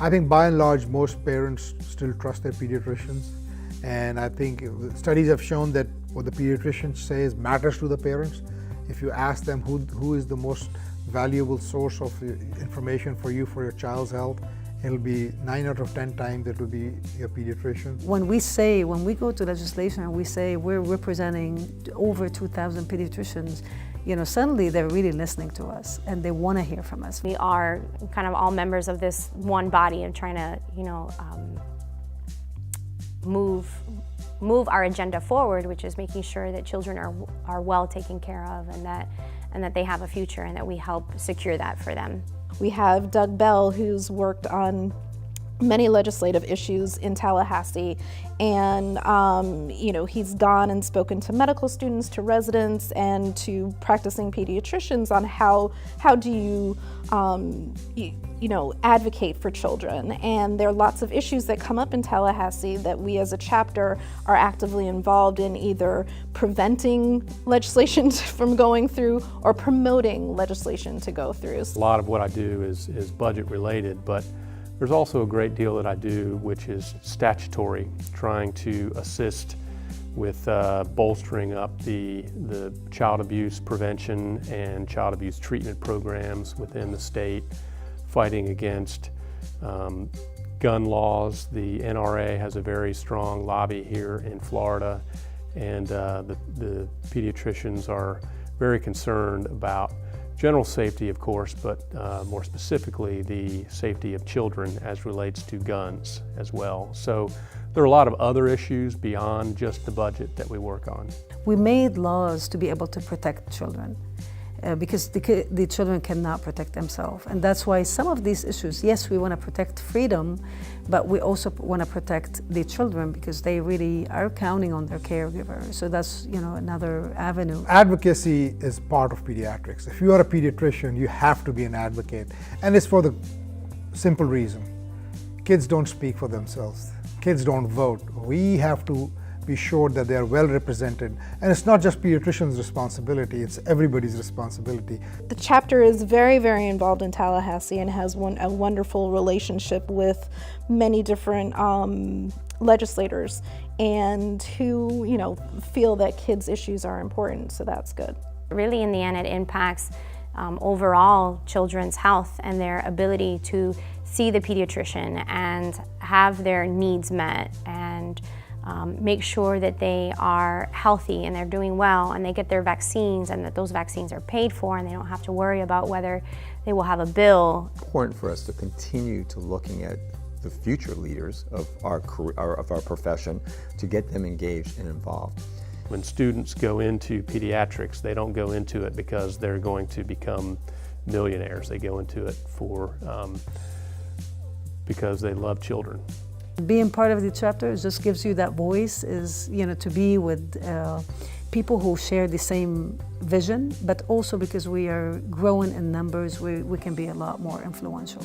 I think by and large, most parents still trust their pediatricians. And I think studies have shown that what the pediatrician says matters to the parents. If you ask them who is the most valuable source of information for you for your child's health, it'll be 9 out of 10 times it will be your pediatrician. When we go to legislation and we say we're representing over 2,000 pediatricians, suddenly they're really listening to us and they want to hear from us. We are kind of all members of this one body and trying to, move our agenda forward, which is making sure that children are well taken care of and that they have a future and that we help secure that for them. We have Doug Bell, who's worked on many legislative issues in Tallahassee, and he's gone and spoken to medical students, to residents, and to practicing pediatricians on how do you advocate for children. And there are lots of issues that come up in Tallahassee that we as a chapter are actively involved in, either preventing legislation from going through or promoting legislation to go through. A lot of what I do is budget related, but there's also a great deal that I do which is statutory, trying to assist with bolstering up the child abuse prevention and child abuse treatment programs within the state, fighting against gun laws. The NRA has a very strong lobby here in Florida, and the pediatricians are very concerned about general safety, of course, but more specifically the safety of children as relates to guns as well. So there are a lot of other issues beyond just the budget that we work on. We made laws to be able to protect children because the children cannot protect themselves. And that's why some of these issues, yes, we want to protect freedom, but we also want to protect the children because they really are counting on their caregiver. So that's another avenue. Advocacy is part of pediatrics. If you are a pediatrician, you have to be an advocate. And it's for the simple reason. Kids don't speak for themselves. Kids don't vote. We have to be sure that they are well represented. And it's not just pediatricians' responsibility, it's everybody's responsibility. The chapter is very, very involved in Tallahassee and has a wonderful relationship with many different legislators and who, feel that kids' issues are important, so that's good. Really, in the end, it impacts overall children's health and their ability to see the pediatrician and have their needs met and make sure that they are healthy and they're doing well and they get their vaccines and that those vaccines are paid for and they don't have to worry about whether they will have a bill. It's important for us to continue to looking at the future leaders of our profession to get them engaged and involved. When students go into pediatrics, they don't go into it because they're going to become millionaires. They go into it because they love children. Being part of the chapter just gives you that voice, to be with people who share the same vision, but also because we are growing in numbers, we can be a lot more influential.